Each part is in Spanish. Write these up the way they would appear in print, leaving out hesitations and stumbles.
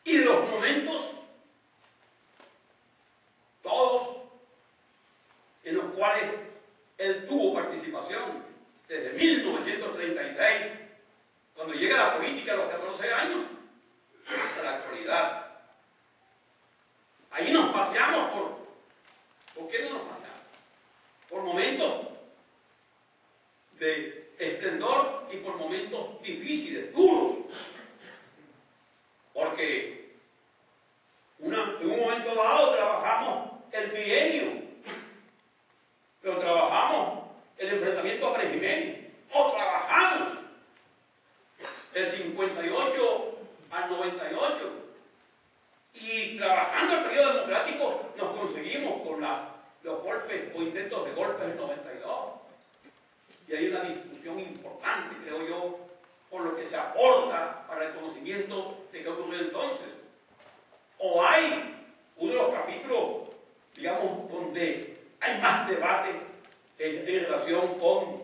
y de los momentos, todos, en los cuales él tuvo participación, desde 1936, cuando llega a la política a los 14 años, hasta la actualidad. Ahí nos paseamos ¿por qué no nos paseamos? Por momentos de esplendor y por momentos difíciles, duros. Porque en un momento dado trabajamos el trienio, pero trabajamos el enfrentamiento a Pérez Jiménez, o trabajamos del 58 al 98, y trabajando el periodo democrático nos conseguimos con los golpes o intentos de golpes del 92. Y hay una discusión importante, creo yo, por lo que se aporta para el conocimiento de qué ocurrió entonces. O hay uno de los capítulos, digamos, donde hay más debate en relación con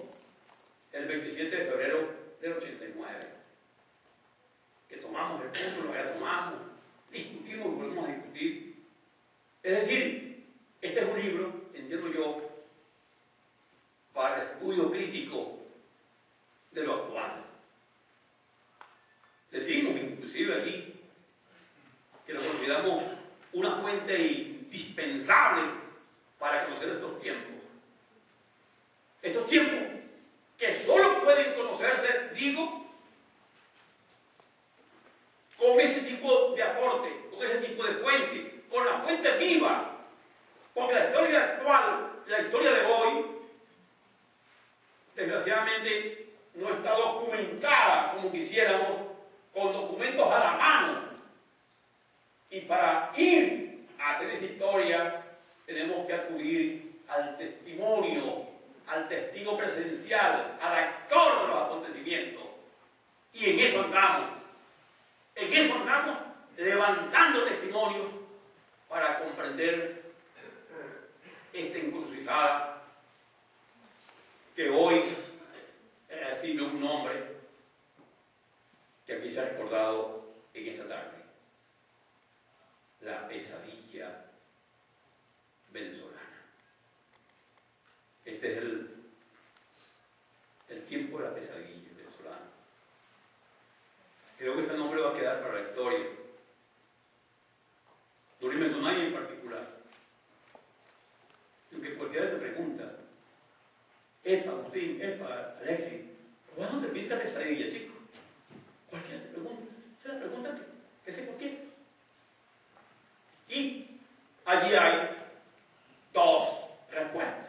el 27 de febrero del 89. Que tomamos el punto, lo que ya tomamos, discutimos y volvemos a discutir. Es decir, este es un libro, entiendo yo, para el estudio crítico de lo actual. Decimos inclusive aquí que lo consideramos una fuente indispensable para conocer estos tiempos. Estos tiempos que solo pueden conocerse, digo, con ese tipo de aporte, con ese tipo de fuente, con la fuente viva. Porque la historia actual, la historia de hoy, desgraciadamente no está documentada como quisiéramos, con documentos a la mano. Y para ir a hacer esa historia tenemos que acudir al testimonio, al testigo presencial, al actor de los acontecimientos. Y en eso andamos levantando testimonios para comprender esta encrucijada que hoy recibe un nombre que aquí se ha recordado en esta tarde: la pesadilla venezolana. Este es el tiempo de la pesadilla venezolana. Creo que ese nombre va a quedar para la historia. No le invento a nadie en particular. Aunque cualquiera te pregunta: epa, Agustín, epa, Alexis, ¿cuándo termina esta pesadilla, chico? Cualquiera te pregunta. Esa es la pregunta que sé por qué. Y allí hay dos respuestas.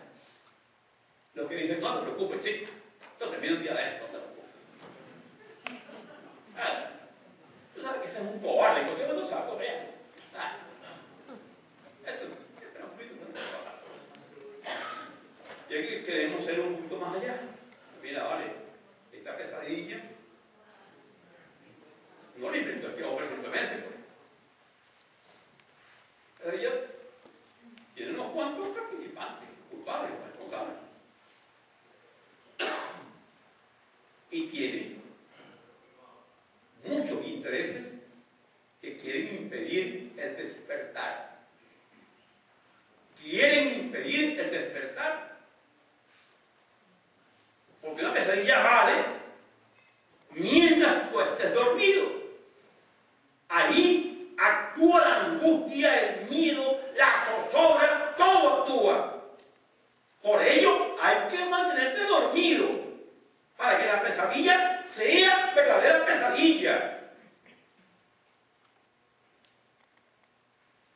Los que dicen: no te preocupes, chico, esto termina un día de esto, no te preocupes. Tú sabes que ese es un cobarde, porque uno no sabe correr. Esto no puede pasar. Y aquí queremos ser un poquito más allá. Mira, vale, esta pesadilla no la inventó este hombre simplemente. Pero ella tiene unos cuantos participantes, culpables, responsables. Y tiene muchos intereses que quieren impedir el despertar. Quieren impedir el despertar. Porque una pesadilla vale mientras tú estés dormido. Ahí actúa la angustia, el miedo, la zozobra, todo actúa. Por ello hay que mantenerte dormido para que la pesadilla sea verdadera pesadilla.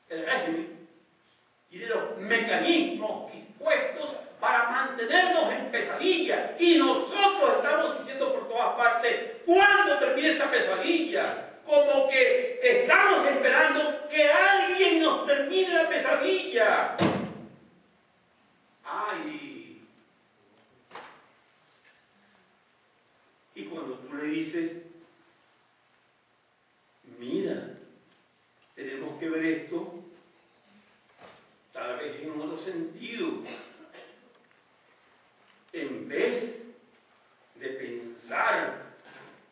El régimen tiene los mecanismos dispuestos para mantenernos en pesadilla, y nosotros estamos diciendo por todas partes: ¿cuándo termina esta pesadilla? Como que estamos esperando que alguien nos termine la pesadilla. ¡Ay! Y cuando tú le dices: mira, tenemos que ver esto tal vez en otro sentido, en vez de pensar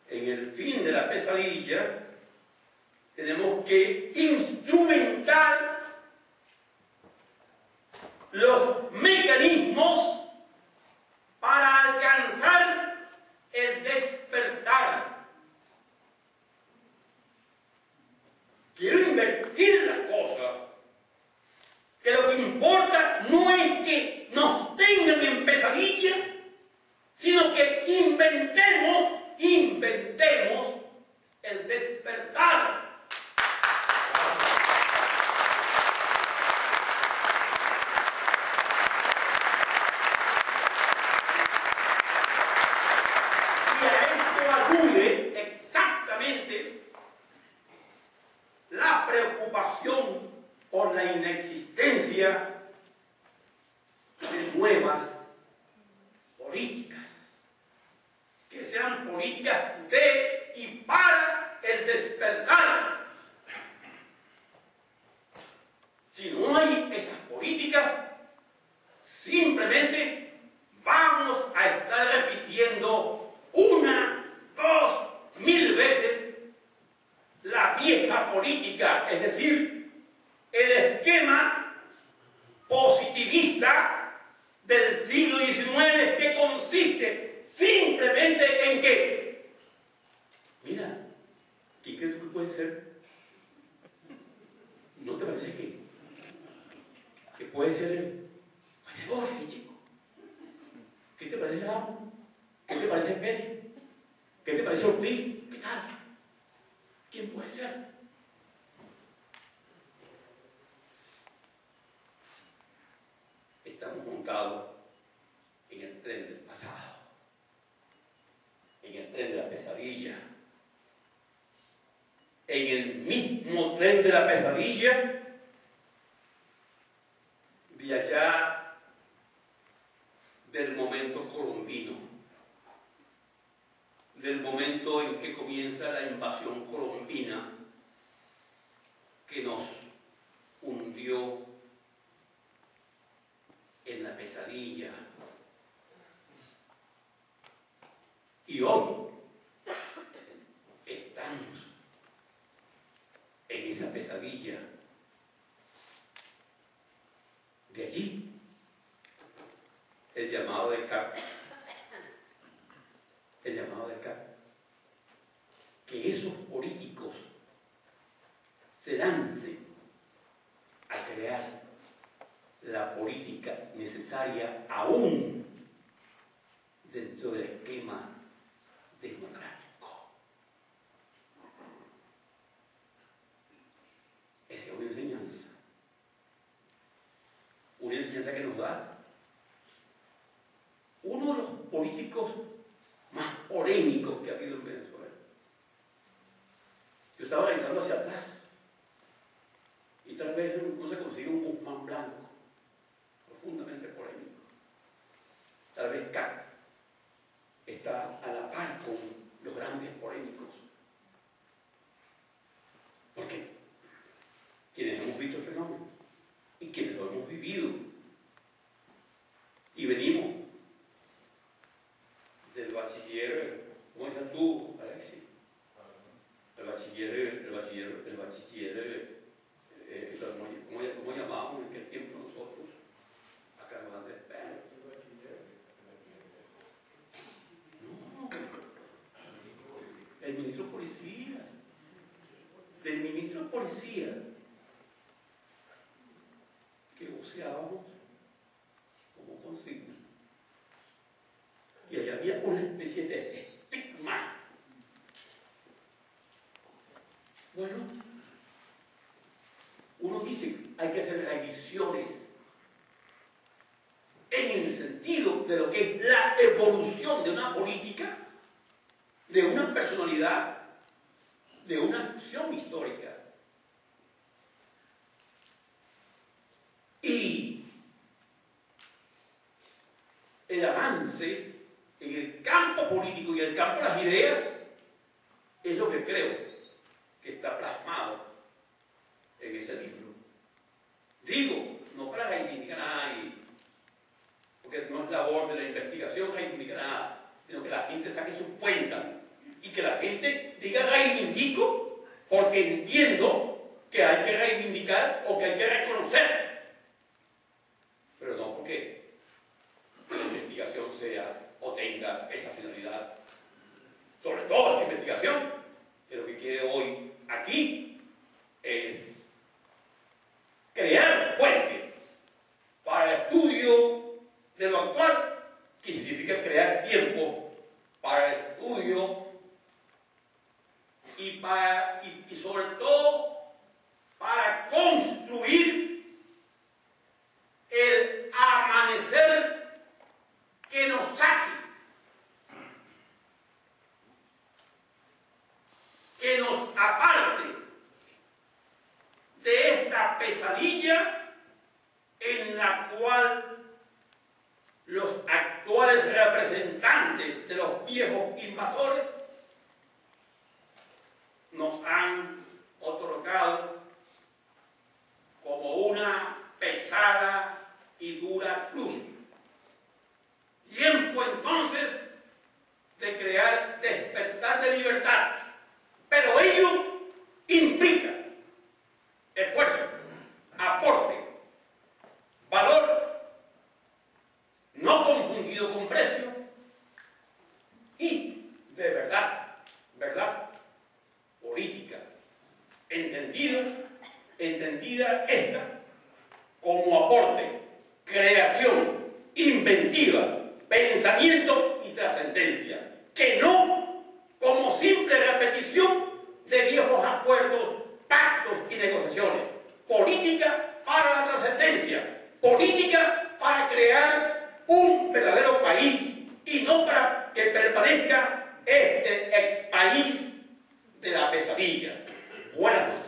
en el fin de la pesadilla, tenemos que que instrumentar los mecanismos para alcanzar el despertar. Quiero invertir las cosas, que lo que importa no es que nos tengan en pesadilla, sino que inventemos el despertar. Y a esto alude exactamente la preocupación por la inexistencia de nuevas políticas, que sean políticas de y para el despertar. Si no hay esas políticas, simplemente vamos a estar repitiendo 1, 2, 1000 veces la vieja política, es decir, el esquema positivista del siglo XIX, que consiste simplemente en que, mira, ¿qué crees tú que puede ser? ¿No te parece que puede ser Borges, chico? ¿Qué te parece Amo? ¿Qué te parece Pérez? ¿Qué te parece Ortiz? ¿Qué tal? ¿Quién puede ser? Estamos montados en el tren del pasado, en el tren de la pesadilla, en el mismo tren de la pesadilla de allá del momento colombino, del momento en que comienza la invasión colombina que nos hundió en la pesadilla. Y hoy estamos en esa pesadilla. De allí el llamado de Descartes, que esos políticos se lancen a crear la política necesaria aún dentro del esquema democrático. Esa es una enseñanza que nos da uno de los políticos más polémicos que ha habido en Venezuela. Yo estaba analizando hacia atrás y tal vez uno se consigue un Guzmán Blanco profundamente polémico. Tal vez K está a la par con los grandes polémicos. Porque quienes hemos visto el fenómeno y quienes lo hemos vivido y venimos del bachiller, ¿cómo dices tú, Alexis? ¿Cómo llamábamos en aquel tiempo nosotros? Acá nos dan de espera. No, el ministro de Policía. Del ministro de Policía, que voceábamos como consigna. Y allá había una especie de estigma. Bueno, uno dice que hay que hacer revisiones en el sentido de lo que es la evolución de una política, de una personalidad, de una acción histórica. Y el avance en el campo político y en el campo de las ideas es lo que creo que está plasmado en ese libro. Digo, no para reivindicar a nadie, porque no es labor de la investigación reivindicar a nada, sino que la gente saque sus cuentas y que la gente diga reivindico porque entiendo que hay que reivindicar o que hay que reconocer. Pero no porque la investigación sea o tenga esa finalidad. Sobre todo esta investigación, que lo que quiere hoy aquí es crear fuentes para el estudio de lo actual, que significa crear tiempo para el estudio y sobre todo para construir el amanecer que nos saque, que nos aparte de esta pesadilla en la cual los actuales representantes de los viejos invasores nos han otorgado como una pesada y dura cruz. Tiempo entonces de crear despertar de libertad, pero ello implica esfuerzo, aporte, valor, no confundido con precio, y de verdad política, entendida esta como aporte, creación, inventiva, pensamiento y trascendencia, que no como simple repetición de viejos acuerdos, pactos y negociaciones. Política para la trascendencia, política para crear un verdadero país y no para que permanezca este ex país de la pesadilla. Buenas noches.